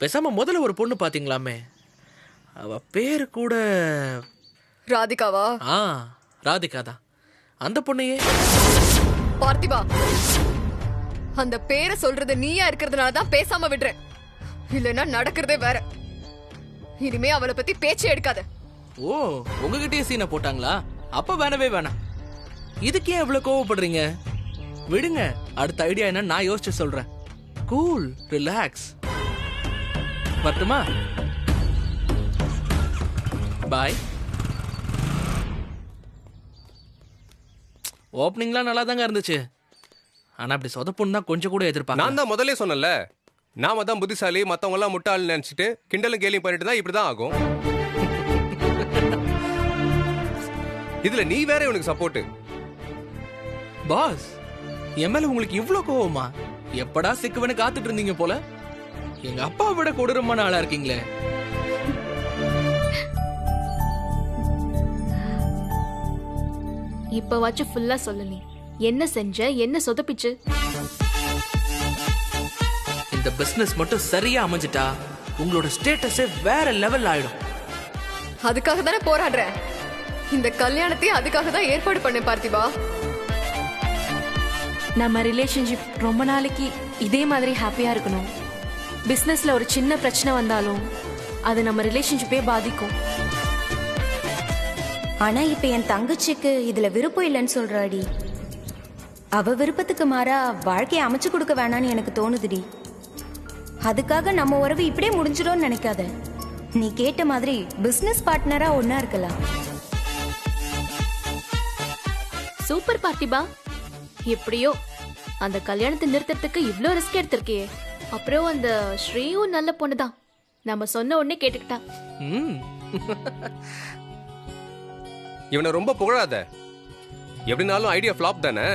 பேசாம முதல்ல ஒரு பொண்ணு பாத்தீங்களாமே, அவ பேரு கூட ராதிகாவா? ராதிகா தான். அந்த பொண்ணையே. பார்த்திபா, அந்த பேரை சொல்றது நீயா இருக்கிறதுனால தான் பேசாம விடுறேன். இல்லைன்னா நடக்கிறதே வேற. இனிமே அவளை பத்தி பேச்சே எடுக்காத. ஓ, உங்ககிட்டயே சீனை போட்டாங்களா? அப்ப வேணவே வேணாம். இதுக்கு ஏன் இவ்வளவு கோவப்படுறீங்க? விடுங்க, அடுத்த ஐடியா என்ன நான் யோசிச்சு சொல்றேன். Cool, relax. வரட்டுமா? பாய். ஓப்பனிங்லாம் நல்லா தாங்க இருந்துச்சு. ஆனா அப்படி சொதப்புன்னு தான் கொஞ்சம் கூட எதிர்பார்க்க. நான் தான் முதல்ல சொன்னல, நாம தான் புத்திசாலி, மத்தவங்க எல்லாம் முட்டாள்னு நினைச்சிட்டு கிண்டலும் கேலியும் பண்ணிட்டு தான் இப்படிதான் ஆகும். இதுல நீ வேற உனக்கு சப்போர்ட். பாஸ், என் மேல உங்களுக்கு இவ்ளோ கோவமா? எப்படா சிக்குவனு காத்துட்டு இருந்தீங்க போல. எங்க அப்பா விட கொடூரமான ஆளா இருக்கீங்களே. இப்பவாச்சும் ஃபுல்லா சொல்லு. நீ என்ன செஞ்ச, என்ன சொதப்பிச்சு? இந்த பிசினஸ் மட்டும் சரியா அமைஞ்சிட்டா உங்களோட ஸ்டேட்டஸே வேற லெவல் ஆயிடும். அதுக்காக தானே போராடுறேன். இந்த கல்யாணத்தையும் அதுக்காக தான் ஏற்பாடு பண்ணேன் பார்த்திபா. நம்ம ரிலேஷன்ஷிப் ரொம்ப நாளைக்கு இதே மாதிரி ஹாப்பியா இருக்கணும். பிசினஸ்ல ஒரு சின்ன பிரச்சனை வந்தாலும் அது நம்ம ரிலேஷன்ஷிப்பே பாதிக்கும். ஆனா இப்ப என் தங்கச்சிக்கு இதுல விருப்பம் இல்லைன்னு சொல்றாடி. அவ விருப்பத்துக்கு மாறா வாழ்க்கையை அமைச்சு கொடுக்க வேணான்னு எனக்கு தோணுதுடி. அதுக்காக நம்ம உறவு இப்படியே முடிஞ்சிடும்னு நினைக்காத. நீ கேட்ட மாதிரி பிசினஸ் பார்ட்னரா ஒன்னா இருக்கலாம். சூப்பர் பார்த்திபா. எப்படியோ அந்த கல்யாணத்தை நிறுத்தறதுக்கு இவ்ளோ ரிஸ்க் எடுத்திருக்கியே. அப்புறம் அந்த ஸ்ரீயும் நல்ல பொண்ணுதான். நம்ம சொன்ன உடனே கேட்டுக்கிட்டா. இவனை ரொம்ப புகழாத. எப்படினாலும் ஐடியா ஃபிளாப் தானே.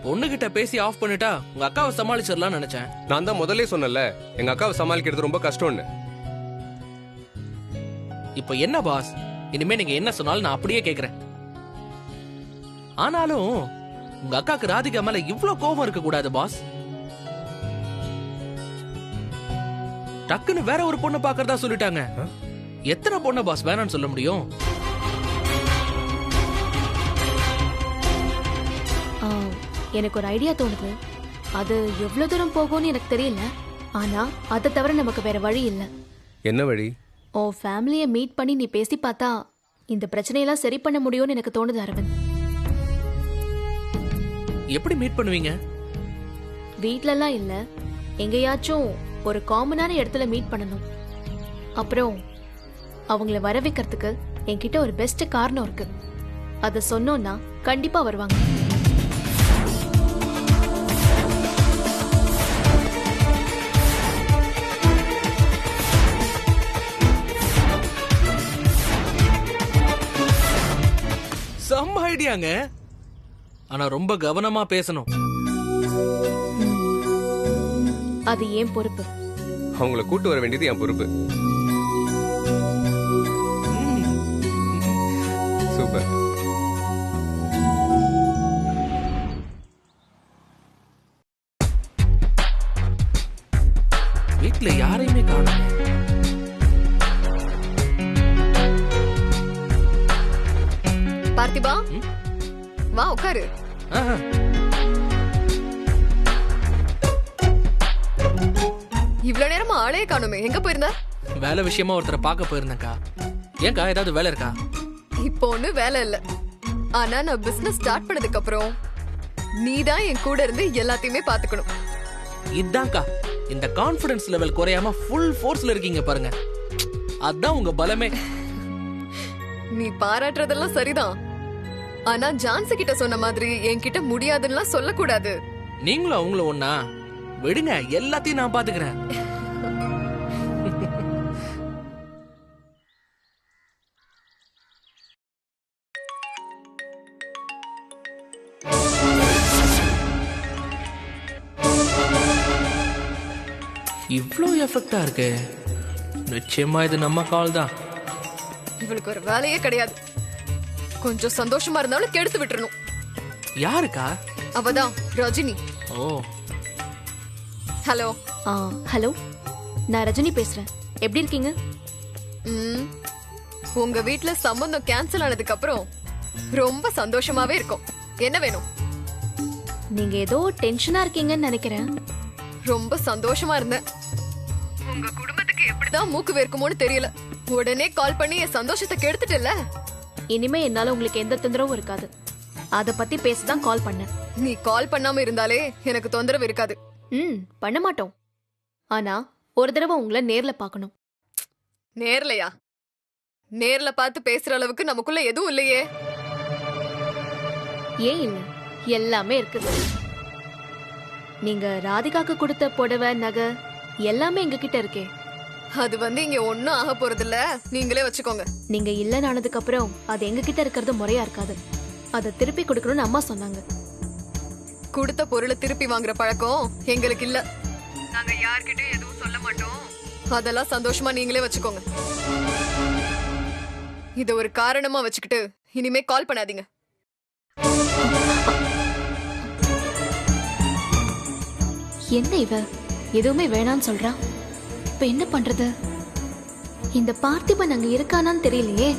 பொண்ணுகிட்ட பேசி ஆஃப் பண்ணிட்டா உங்க அக்காவை சமாளிச்சிடலாம்னு நினைச்சேன். நான் தான் முதல்ல சொன்னல, எங்க அக்காவை சமாளிக்கிறது ரொம்ப கஷ்டம்னு. இப்போ என்ன பாஸ், இனிமே நீங்க என்ன சொன்னாலும் நான் அப்படியே கேக்குறேன். ஆனாலும் உங்க அக்காக்கு ராதிகா மேல இவ்ளோ கோபம் இருக்க கூடாது பாஸ். டக்குன்னு வேற ஒரு பொண்ணு பாக்குறதா சொல்லிட்டாங்க. எத்தனை பொண்ணு பாஸ் வேணாம்னு சொல்ல முடியும்? எனக்கு ஒரு ஐடியா தோணுது. அது எவ்வளவு தூரம் போகும்னு எனக்கு தெரியல. ஆனா அதை தவிர நமக்கு வேற வழி இல்ல. என்ன வழி? ஓ ஃபேமிலியை மீட் பண்ணி நீ பேசி பார்த்தா இந்த பிரச்சனையெல்லாம் சரி பண்ண முடியும்னு எனக்கு தோணுது அரவிந்த். எப்படி மீட் பண்ணுவீங்க? வீட்லலாம் இல்ல, எங்கேயாச்சும் ஒரு காமனான இடத்துல மீட் பண்ணணும். அப்புறம் அவங்கள வர வைக்கிறதுக்கு என்கிட்ட ஒரு பெஸ்ட் காரணம் இருக்கு. அதை சொன்னோம்னா கண்டிப்பா வருவாங்க. செம்ம ஐடியாங்க. ஆனா ரொம்ப கவனமா பேசணும். அது ஏன் பொறுப்பு. அவங்கள கூட்டு வர வேண்டியது என் பொறுப்பு. சூப்பர். வீட்ல யாரையுமே காணோம். பார்த்திபா, வா உட்காரு. இவ்வளவு நேரமா ஆளே காணுமே, எங்க போயிருந்த? வேலை விஷயமா ஒருத்தரை பார்க்க போயிருந்தேன்க்கா. ஏன்க்கா, ஏதாவது வேலை இருக்கா? இப்போ ஒன்னும் வேலை இல்ல. ஆனா நான் பிசினஸ் ஸ்டார்ட் பண்ணதுக்கு அப்புறம் நீதான் என் கூட இருந்து எல்லாத்தையுமே பாத்துக்கணும். இதான்க்கா, இந்த கான்ஃபிடன்ஸ் லெவல் குறையாம ஃபுல் ஃபோர்ஸ்ல இருக்கீங்க பாருங்க. அதான் உங்க பலமே. நீ பாராட்டுறதெல்லாம் சரிதான். ஆனா ஜான்சி கிட்ட சொன்ன மாதிரி என்கிட்ட முடியாதுன்னு சொல்லக்கூடாது. நீங்களும் அவங்களும் ஒண்ணா? விடுங்க, எல்லாத்தையும் நான் பாத்துக்கிறேன். இவ்ளோ எஃபெக்டா இருக்கு. நிச்சயமா இது நம்ம கால் தான். இவளுக்கு ஒரு வேலையே கிடையாது. கொஞ்சம் சந்தோஷமா இருந்தாலும் கெடுத்து விட்டுறணும். யாருக்கா? அவதான் ரஜினி. ஓ, ஹலோ. ஹலோ, நான் ரஜினி பேசுறேன். எப்படி இருக்கீங்க? ம், உங்க வீட்ல சம்பந்தம் கேன்சல் ஆனதுக்கு அப்புறம் ரொம்ப சந்தோஷமாவே இருக்கும். என்ன வேணும்? நீங்க ஏதோ டென்ஷனா இருக்கீங்கன்னு நினைக்கிறேன். ரொம்ப சந்தோஷமா இருந்தேன். உங்க குடும்பத்துக்கு எப்படிதான் மூக்கு வேர்க்குமோன்னு தெரியல. உடனே கால் பண்ணி என் சந்தோஷத்தை கெடுத்துட்டல. இனிமே என்னால உங்களுக்கு எந்த தொந்தரவும் இருக்காது. அத பத்தி பேசதான் கால் பண்ணேன். நீ கால் பண்ணாம இருந்தாலே எனக்கு தொந்தரவு இருக்காது. பண்ண மாட்டோம். ஆனா ஒரு தடவை உங்களை நேர்ல பார்க்கணும். நேர்லயா? நேர்ல பார்த்து பேசுற அளவுக்கு நமக்குள்ள எதுவும் இல்லையே. ஏன் இல்ல, எல்லாமே இருக்குது. நீங்க ராதிகாக்கு கொடுத்த புடவை, நகை எல்லாமே எங்க கிட்ட இருக்கே. அது இங்க ஒண்ணும் ஆக போறது இல்ல. நீங்களே வச்சுக்கோங்க. நீங்க இல்லன்னு ஆனதுக்கு அப்புறம் அது எங்க கிட்ட இருக்கிறது முறையா இருக்காது. அதை திருப்பி கொடுக்கணும்னு அம்மா சொன்னாங்க. கொடுத்த பொருளை திருப்பி வாங்குற பழக்கம் எங்களுக்கு இல்ல. நாங்க யார்கிட்டயும் எதுவும் சொல்ல மாட்டோம். அதெல்லாம் சந்தோஷமா நீங்களே வச்சுக்கோங்க. இத ஒரு காரணமா வச்சுக்கிட்டு இனிமே கால் பண்ணாதீங்க. என்ன இவ எதுவுமே வேணான்னு சொல்றா? இப்ப என்ன பண்றது? இந்த பார்த்திபன் அங்க இருக்கானான்னு தெரியலையே.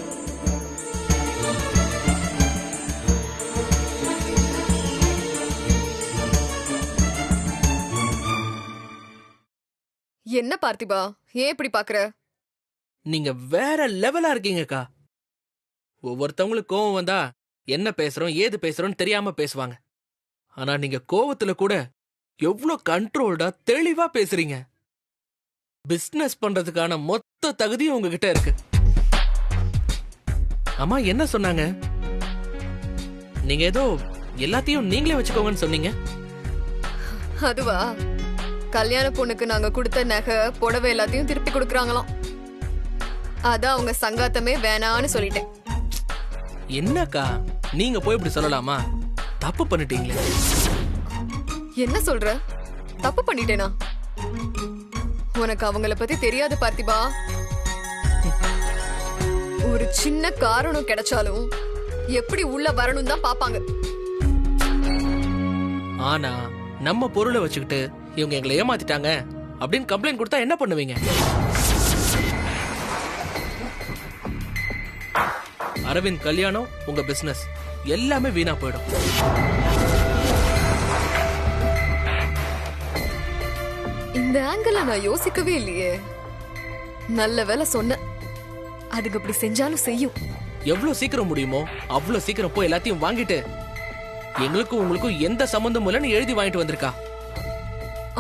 என்ன பார்த்திபா, ஏன் இப்படி பாக்குற? நீங்க வேற லெவலா இருக்கீங்கக்கா. ஒவ்வொருத்தவங்களுக்கு கோவம் வந்தா என்ன பேசுறோம் ஏது பேசுறோம்னு தெரியாம பேசுவாங்க. ஆனா நீங்க கோவத்துல கூட எவ்வளவு கண்ட்ரோல்டா தெளிவா பேசுறீங்க. பிசினஸ் பண்றதுக்கான மொத்த தகுதியும் உங்ககிட்ட இருக்கு. அம்மா என்ன சொன்னாங்க? நீங்க ஏதோ எல்லாத்தையும் நீங்களே வச்சுக்கோங்கன்னு சொன்னீங்க. அதுவா, கல்யாண பொண்ணுக்கு நாங்க கொடுத்த நகை புடவை எல்லாத்தையும் திருப்பி கொடுக்கறாங்களாம். அதான் அவங்க சங்காத்தமே வேணான்னு சொல்லிட்டேன். என்னக்கா நீங்க போய் இப்படி சொல்லலாமா? தப்பு பண்ணிட்டீங்களே. என்ன சொல்ற? தப்பு பண்ணிட்டேனா? உனக்கு அவங்கள பத்தி தெரியாது பார்த்திபா. ஒரு சின்ன காரணம் கிடைச்சாலும் எப்படி உள்ள வரணும் தான் பாப்பாங்க. ஆனா நம்ம பொருளை வச்சுக்கிட்டு இவங்க எங்களை ஏமாத்திட்டாங்க அப்படின்னு கம்ப்ளைண்ட் கொடுத்தா என்ன பண்ணுவீங்க? அரவிந்த் கல்யாணம், உங்க பிசினஸ் எல்லாமே வீணா போயிடும். இந்த ஆங்கிள் நான் யோசிக்கவே இல்லையே. நல்ல வேலை சொன்ன. அதுக்கு அப்படி செஞ்சாலும் செய்யும். எவ்வளவு சீக்கிரம் முடியுமோ அவ்வளவு சீக்கிரம் போய் எல்லாத்தையும் வாங்கிட்டு எங்களுக்கும் உங்களுக்கும் எந்த சம்பந்தமும் இல்லைன்னு எழுதி வாங்கிட்டு வந்திருக்கா.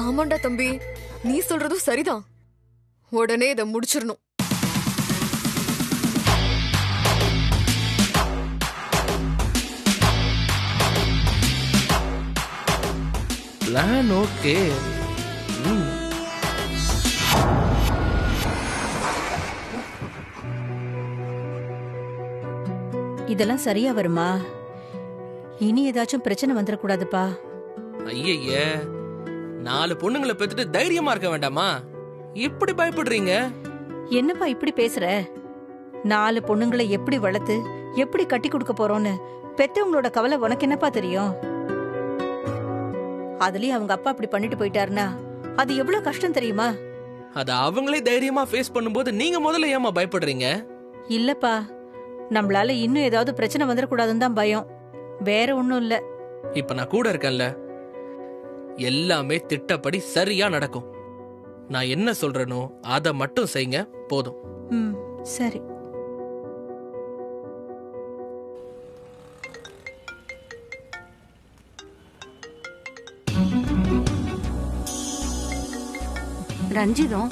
ஆமாண்டா தம்பி, நீ சொல்றதும் சரிதான். உடனே இதை முடிச்சிடணும். Plan okay. இதெல்லாம் சரியா வருமா? இனி ஏதாச்சும் பிரச்சனை வந்துடக்கூடாதுப்பா. ஐய, 4 பொண்ணுங்களை பெத்துட்டு தைரியமா இருக்க வேண்டாமா? இப்படி பயப்படுறீங்க? என்னப்பா இப்படி பேசுற? 4 பொண்ணுங்களை எப்படி வளர்த்து எப்படி கட்டி கொடுக்க போறோம்னு பெத்தவங்களோட கவலை உனக்கு என்னப்பா தெரியும்? அதுலயும் அவங்க அப்பா அப்படி பண்ணிட்டு போயிட்டாருன்னா அது எவ்வளவு கஷ்டம் தெரியுமா? அத அவங்களே தைரியமா ஃபேஸ் பண்ணும்போது நீங்க முதல்ல ஏமா பயப்படுறீங்க? இல்லப்பா, நம்மளால இன்னும் ஏதாவது பிரச்சனை வந்துடக்கூடாதுன்னு தான் பயம். வேற ஒண்ணும் இல்ல. இப்ப நான் கூட இருக்கேன்ல, எல்லாமே திட்டப்படி சரியா நடக்கும். நான் என்ன சொல்றேனோ அத மட்டும் செய்யுங்க போதும். சரி. ரஞ்சிதம்,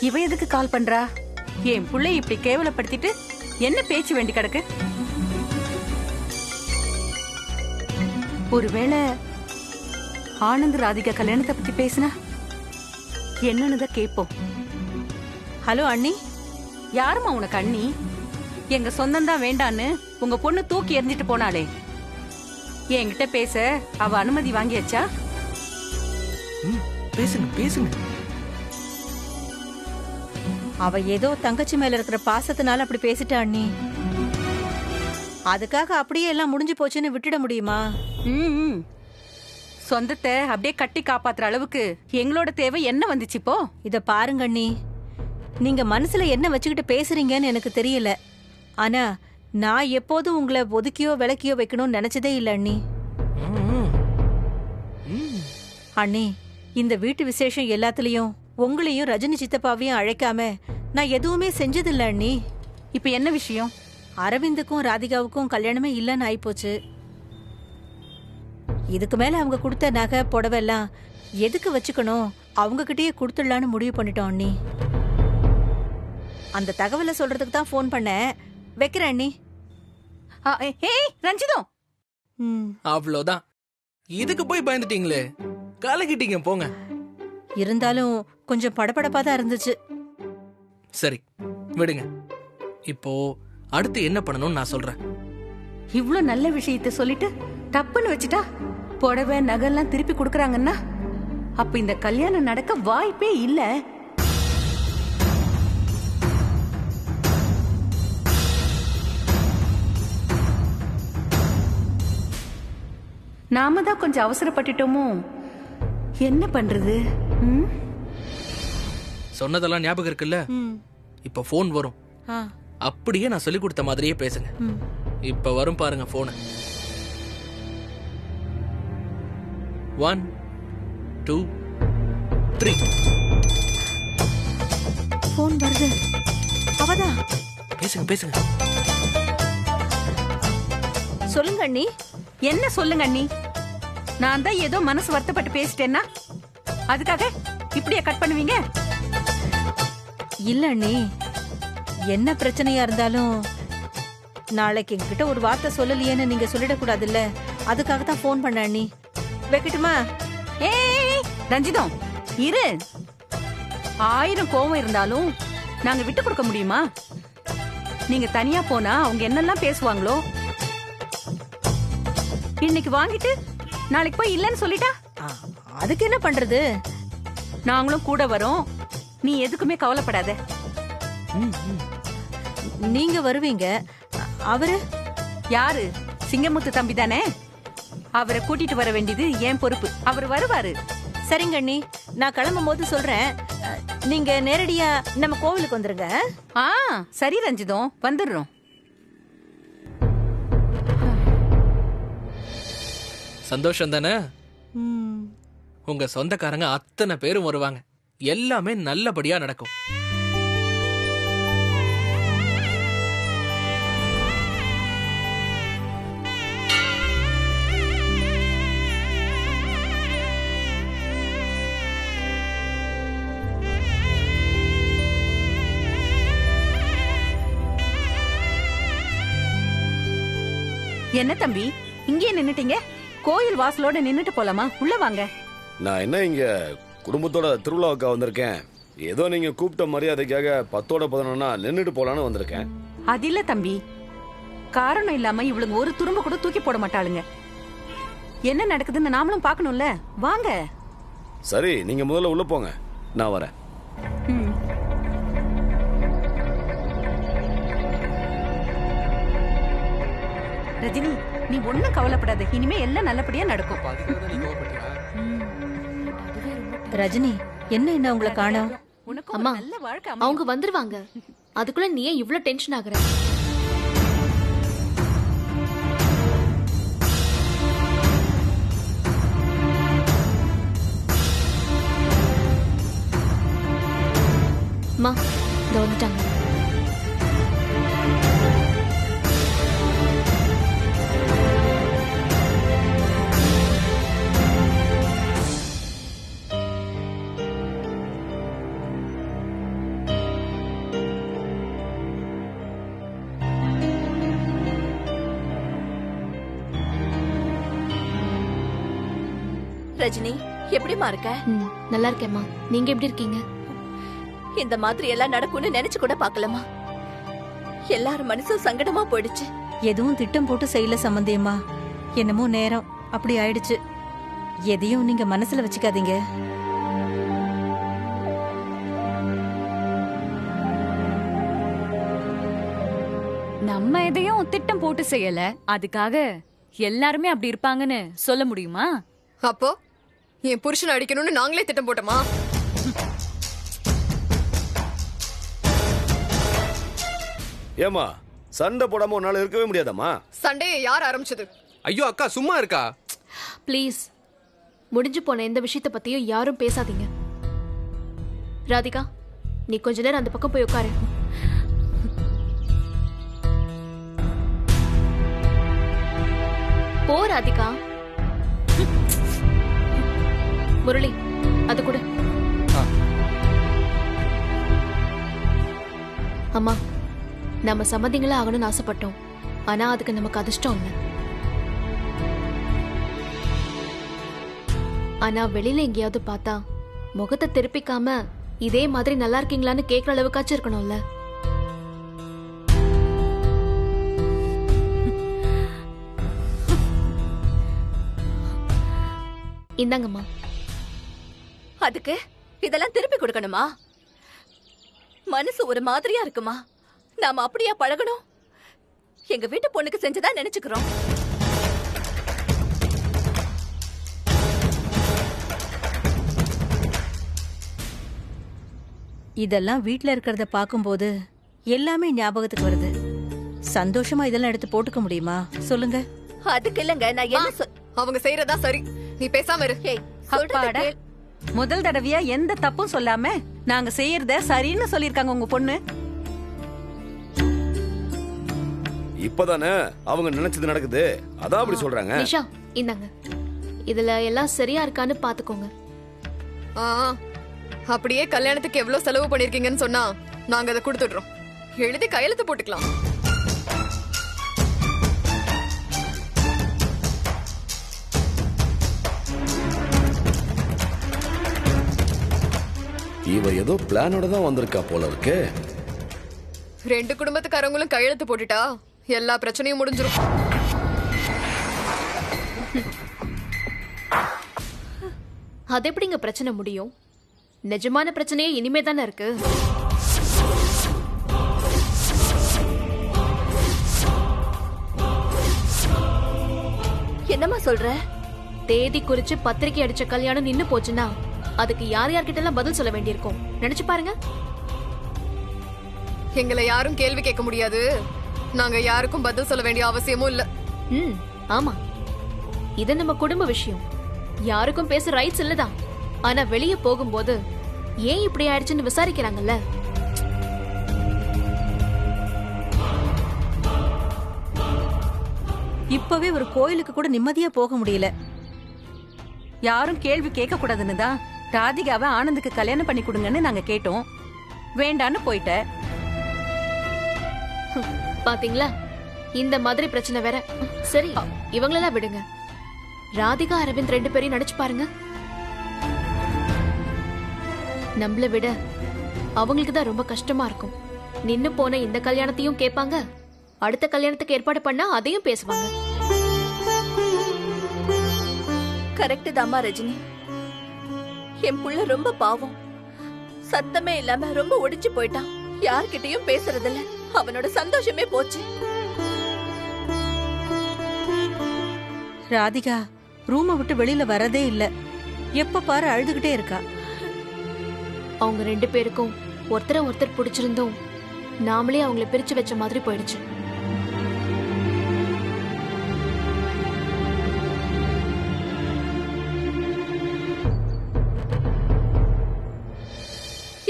இவ எதுக்கு கால் பண்றா? என் புள்ளை இப்படி கேவலப்படுத்திட்டு என்ன பேச்சு வேண்டி கிடக்கு? ஒருவேளை ஆனந்த் ராதிகா கல்யாணத்தை பத்தி பேசினா என்னன்னு கேட்போம். ஹலோ அண்ணி, யாருமா உனக்கு அண்ணி? எங்க சொந்தம் தான் வேண்டான்னு உங்க பொண்ணு தூக்கி எறிஞ்சிட்டு போனாளே, என்கிட்ட பேச அவ அனுமதி வாங்கியாச்சா? பேசுங்க பேசுங்க. அவ ஏதோ தங்கச்சி மேல இருக்கிற பாசத்தினால அப்படி பேசிட்டா அண்ணி. அதுக்காக அப்படியே எல்லாம் முடிஞ்சு போச்சுன்னு விட்டுட முடியுமா? சொந்தத்தை அப்படியே கட்டி காப்பாத்துற அளவுக்கு எங்களோட தேவை என்ன வந்துச்சு இப்போ? இத பாருங்க அண்ணி, நீங்க மனசுல என்ன வச்சுக்கிட்டு பேசுறீங்கன்னு எனக்கு தெரியல. ஆனா நான் எப்போதும் உங்களை ஒதுக்கியோ விலக்கியோ வைக்கணும்னு நினைச்சதே இல்ல அண்ணி. அண்ணி, இந்த வீட்டு விசேஷம் எல்லாத்துலயும் உங்களையும் ரஜினி சித்தப்பாவையும் அழைக்காம நான் எதுவுமே செஞ்சதில்ல அண்ணி. இப்ப என்ன விஷயம்? அரவிந்துக்கும் ராதிகாவுக்கும் கல்யாணமே இல்லைன்னு ஆயிப்போச்சு. இதுக்கு மேல அவங்க கொடுத்த நகை புடவெல்லாம் எதுக்கு வச்சுக்கணும், அவங்க கிட்டயே கொடுத்துடலான்னு முடிவு பண்ணிட்டோம் அண்ணி. அந்த தகவலை சொல்றதுக்கு தான் ஃபோன் பண்ணேன். வைக்கிறேன் அண்ணி. ஏய் ரஞ்சிதம், அவ்வளவுதான். இதுக்கு போய் பயந்துட்டீங்களே, கலக்கிட்டீங்க போங்க. இருந்தாலும் கொஞ்சம் படபடப்பா தான் இருந்துச்சு. சரி விடுங்க. இப்போ அடுத்து என்ன பண்ணணும்னு நான் சொல்றேன். இவ்ளோ நல்ல விஷயத்த சொல்லிட்டு தப்புன்னு வச்சுட்டா புடவை நகைலாம் திருப்பி கொடுக்கறாங்கன்னா அப்ப இந்த கல்யாணம் நடக்க வாய்ப்பே இல்ல. நாம தான் கொஞ்சம் அவசரப்பட்டுட்டோமோ, என்ன பண்றது? சொன்னதெல்லாம் ஞாபகம் இருக்குல்ல? இப்ப போன் வரும். அப்படியே நான் சொல்லி கொடுத்த மாதிரியே பேசுங்க. இப்ப வரும் பாருங்க போன். 1 2 3. போன் வருது. அவதான். பேசுங்க பேசுங்க. சொல்லுங்க அண்ணி. என்ன சொல்லுங்க அண்ணி? நான் தான் ஏதோ மனசு வருத்தப்பட்டு பேசிட்டேன்னா அதுக்காக இப்படியே கட் பண்ணுவீங்க? இல்ல அண்ணி, என்ன பிரச்சனையா இருந்தாலும் நாளைக்கு என்கிட்ட ஒரு வார்த்தை சொல்லலையேன்னு நீங்க சொல்லிடக்கூடாதுல்ல, அதுக்காக தான் போன் பண்ண அண்ணி. வைக்கட்டுமா? ஏய் ரஞ்சிதம் இரு. 1000 கோவம் இருந்தாலும் நாங்க விட்டு கொடுக்க முடியுமா? நீங்க தனியா போனா அவங்க என்னெல்லாம் பேசுவாங்களோ. இன்னைக்கு வாங்கிட்டு நாளைக்கு போய் இல்லன்னு சொல்லிட்டா அதுக்கு என்ன பண்றது? நாங்களும் கூட வரோம், நீ எதுக்குமே கவலைப்படாத. நீங்க வருவீங்க, அவரு யாரு? சிங்கமுத்து தம்பி தானே, அவரை கூட்டிட்டு வர வேண்டியது என் பொறுப்பு. அவர் வருவாரு. சரிங்க அண்ணி, நான் கிளம்பும் போது சொல்றேன். நீங்க நேரடியா நம்ம கோவிலுக்கு வந்துருங்க. சரி ரஞ்சிதம், வந்துடுறோம். சந்தோஷம் தானே? உங்க சொந்தக்காரங்க அத்தனை பேரும் வருவாங்க. எல்லாமே நல்லபடியா நடக்கும். என்ன தம்பி இங்கே நின்னுட்டீங்க? கோயில் வாசலோட நின்னுட்டு போலாமா? உள்ள வாங்க. நான் என்ன இங்க குடும்பத்தோட திருவிழாவுக்கு வந்திருக்கேன். ஏதோ நீங்க கூப்பிட்ட மரியாதைக்காக 10ஓட 11 நின்னுட்டு போலான்னு வந்திருக்கேன். அது இல்ல தம்பி, காரணம் இல்லாம இவளுங்க ஒரு துரும்ப கூட தூக்கி போட மாட்டாளுங்க. என்ன நடக்குதுன்னு நாமளும் பாக்கணும்ல. வாங்க. சரி, நீங்க முதல்ல உள்ள போங்க, நான் வரேன். ரஜினி, நீ ஒண்ணும் கவலைப்படாத, இனிமே எல்லாம் நல்லபடியா நடக்கும். ரஜினி, என்ன உங்களை காணோம்? அம்மா, நல்ல வாழ்க்கை அவங்க வந்துருவாங்க. அதுக்குள்ள நீ ஏன் இவ்ளோ டென்ஷன் ஆகுற? அம்மா, இதோ வந்துட்டாங்க. ரஜினி, எப்படிமா இருக்க? நல்லா இருக்கேம்மா. நீங்க எப்படி இருக்கீங்க? இந்த மாதிரி எல்லாம் நடக்கும்னு நினைச்சு கூட பார்க்கலமா. எல்லாரும் மனசும் சங்கடமா போயிடுச்சு. எதுவும் திட்டம் போட்டு செய்யல சம்பந்தியம்மா. என்னமோ நேரம் அப்படி ஆயிடுச்சு. எதையும் நீங்க மனசுல வச்சுக்காதீங்க. நம்ம எதையும் திட்டம் போட்டு செய்யல, அதுக்காக எல்லாருமே அப்படி இருப்பாங்கன்னு சொல்ல முடியுமா? அப்போ என் புருஷனை அடிக்கணும்னு நாங்களே திட்டம் போட்டோமா? ஏமா சண்டை போடாம ஒரு நாள் இருக்கவே முடியாதாம்மா? சண்டையை யார் ஆரம்பிச்சது? ஐயோ அக்கா சும்மா இருக்கா? ப்ளீஸ், முடிஞ்சு போன எந்த விஷயத்த பத்தியும் யாரும் பேசாதீங்க. ராதிகா, நீ கொஞ்ச நேரம் அந்த பக்கம் போய் உட்காரு. போ ராதிகா. முரளி, அது கூட. அம்மா, நம்ம சம்மதிங்களா ஆகணும்னு ஆசைப்பட்டோம். ஆனா அதுக்கு நமக்கு அதிர்ஷ்டம் இல்லை. ஆனா வெளியில எங்கேயாவது பார்த்தா முகத்தை திருப்பிக்காம இதே மாதிரி நல்லா இருக்கீங்களான்னு கேட்கற அளவுக்காச்சும் இருக்கணும்ல. இந்தாங்கம்மா. அதுக்கு இதெல்லாம் திருப்பி கொடுக்கணுமா? மனசு ஒரு மாதிரியா இருக்குமா? நாம அப்படியா பழகணும்? எங்க வீட்டு பொண்ணுக்கு செஞ்சதா நினைச்சுக்கிறோம். இதெல்லாம் வீட்ல இருக்கிறத பார்க்கும்போது எல்லாமே ஞாபகத்துக்கு வருது. சந்தோஷமா இதெல்லாம் எடுத்து போட்டுக்க முடியுமா சொல்லுங்க? அதுக்கு இல்லங்க, நான் என்ன அவங்க செய்யறதா சரி, நீ பேசாம இரு. அப்பாடா, முதல் தடவையா எந்த தப்பும் சொல்லாம நாங்க செய்யறத சரின்னு சொல்லிருக்காங்க உங்க பொண்ணு. இப்பதானே அவங்க நினைச்சது நடக்குது, அதான் அப்படி சொல்றாங்க. நிஷா, இந்தாங்க. இதுல எல்லாம் சரியா இருக்கான்னு பாத்துக்கோங்க. அப்படியே கல்யாணத்துக்கு எவ்வளவு செலவு பண்ணிருக்கீங்கன்னு சொன்னா நாங்க அதை கொடுத்துடுறோம். எழுதி கையெழுத்து போட்டுக்கலாம். இவ ஏதோ பிளானோட தான் வந்திருக்கா போல இருக்கு. ரெண்டு குடும்பத்துக்காரங்களும் கையெழுத்து போட்டுட்டா எல்லா பிரச்சனையும் முடிஞ்சிரும். அது எப்படிங்க பிரச்சனை முடியும்? நிஜமான பிரச்சனையே இனிமே தானே இருக்கு. என்னமா சொல்ற? தேதி குறிச்சு பத்திரிக்கை அடிச்ச கல்யாணம் நின்னு போச்சுன்னா அதுக்கு யார் யார்கிட்ட எல்லாம் பதில் சொல்ல வேண்டியிருக்கும் நினைச்சு பாருங்க. எங்களை யாரும் கேள்வி கேட்க முடியாது, நாங்க யாருக்கும் பதில் சொல்ல வேண்டிய அவசியமும் இல்ல. ஆமா, இது நம்ம குடும்ப விஷயம், யாருக்கும் பேச ரைட்ஸ் இல்லதான். ஆனா வெளியே போகும்போது ஏன் இப்படி ஆயிடுச்சுன்னு விசாரிக்கிறாங்கல்ல. இப்பவே ஒரு கோயிலுக்கு கூட நிம்மதியா போக முடியல. யாரும் கேள்வி கேட்க கூடாதுன்னு தான் ராதிகாவை ஆனந்துக்கு கல்யாணம் பண்ணி கொடுங்கன்னு நாங்க கேட்டோம். வேண்டான்னு போயிட்ட. பாத்தீங்களா, இந்த மாதிரி பிரச்சனை வேற. சரி, இவங்களெல்லாம் விடுங்க. ராதிகா அரவிந்த் ரெண்டு பேரையும் நடிச்சு பாருங்க. நம்மள விட அவங்களுக்கு தான் ரொம்ப கஷ்டமா இருக்கும். நின்னு போன இந்த கல்யாணத்தையும் கேட்பாங்க, அடுத்த கல்யாணத்துக்கு ஏற்பாடு பண்ணா அதையும் பேசுவாங்க. கரெக்ட் தாமா ரஜினி. என் புள்ள ரொம்ப பாவம், சத்தமே இல்லாம ரொம்ப ஒடிச்சு போயிட்டான். யார்கிட்டயும் பேசுறதில்ல, அவனோட சந்தோஷமே போச்சு. ராதிகா ரூமை விட்டு வெளியில வரதே இல்ல, எப்ப பாரு அழுதுகிட்டே இருக்கா. அவங்க ரெண்டு பேருக்கும் ஒருத்தரை ஒருத்தர் பிடிச்சிருந்தோம், நாமளே அவங்கள பிரிச்சு வச்ச மாதிரி போயிடுச்சு.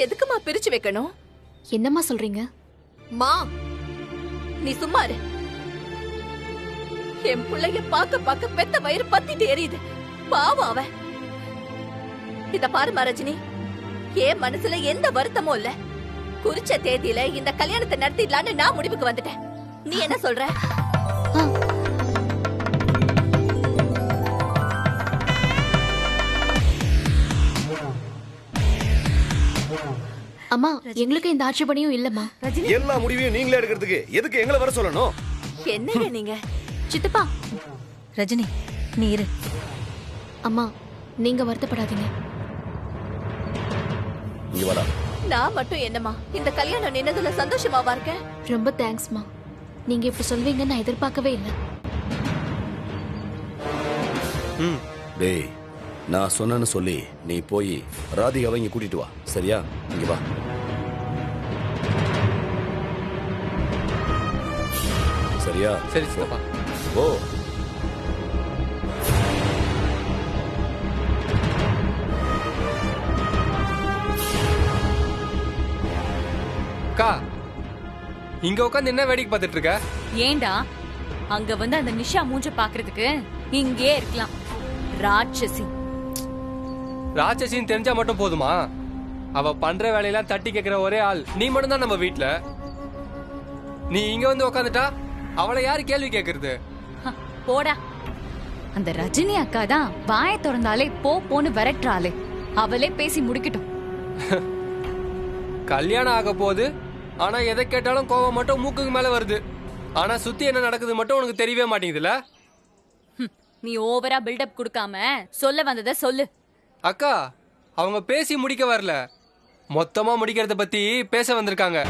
எதுக்குமா பிரிச்சு வைக்கணும்? என்னம்மா சொல்றீங்க? மா, நீ சும்மா இரு. என் பிள்ளைய பாக்க பாக்க பெத்த வயிறு பத்திட்டு எரியுது. பாவம் அவன். இத பாரு ரஜினி, என் மனசுல எந்த வருத்தமும் இல்ல. குறிச்ச தேதியில இந்த கல்யாணத்தை நடத்திடலான்னு நான் முடிவுக்கு வந்துட்டேன். நீ என்ன சொல்ற? அம்மா, எங்களுக்கு இந்த ஆட்சேபனையும் இல்லம்மா. எல்லா முடிவையும் நீங்களே எடுக்கிறதுக்கு எதுக்கு எங்களை வர சொல்லணும்? என்னங்க நீங்க? சித்தப்பா. ரஜினி, நீ இரு. அம்மா, நீங்க வருத்தப்படாதீங்க. இங்க வாடா. நான் மட்டும் என்னம்மா இந்த கல்யாணம் நின்னதுல சந்தோஷமாவா இருக்கேன்? ரொம்ப தேங்க்ஸ்மா. நீங்க இப்படி சொல்வீங்கன்னு நான் எதிர்பார்க்கவே இல்லை. டேய், நான் சொன்னேன்னு சொல்லி நீ போய் ராதிகாவை இங்க கூட்டிட்டு வா, சரியா? இங்க வா. சரியா? சரி சித்தப்பா. ஓ அக்கா, இங்க உட்காந்து என்ன வேடிக்கை பார்த்துட்டு இருக்க? ஏண்டா அங்க வந்து அந்த நிஷா மூஞ்ச பாக்குறதுக்கு இங்கே இருக்கலாம். ராட்சசி. ராட்சசின்னு தெரிஞ்சா மட்டும் போதுமா? அவ பண்ற வேலையெல்லாம் தட்டி கேட்கிற ஒரே ஆள் நீ மட்டும் தான் நம்ம வீட்டுல. நீ இங்க வந்து உக்காந்துட்டா அவளை யாரு கேள்வி கேக்குறது? போடா. அந்த ரஜினி அக்கா தான் வாயை திறந்தாலே போன்னு விரட்டுறாளே, அவளே பேசி முடிக்கட்டும். கல்யாணம் ஆக போகுது, ஆனா எதை கேட்டாலும் கோவம் மட்டும் மூக்குக்கு மேல வருது. ஆனா சுத்தி என்ன நடக்குது மட்டும் உனக்கு தெரியவே மாட்டேங்குதுல. நீ ஓவரா பில்டப் கொடுக்காம சொல்ல வந்ததை சொல்லு. அக்கா, அவங்க பேசி முடிக்க வரல, மொத்தமா முடிக்கிறத பத்தி பேச வந்திருக்காங்க.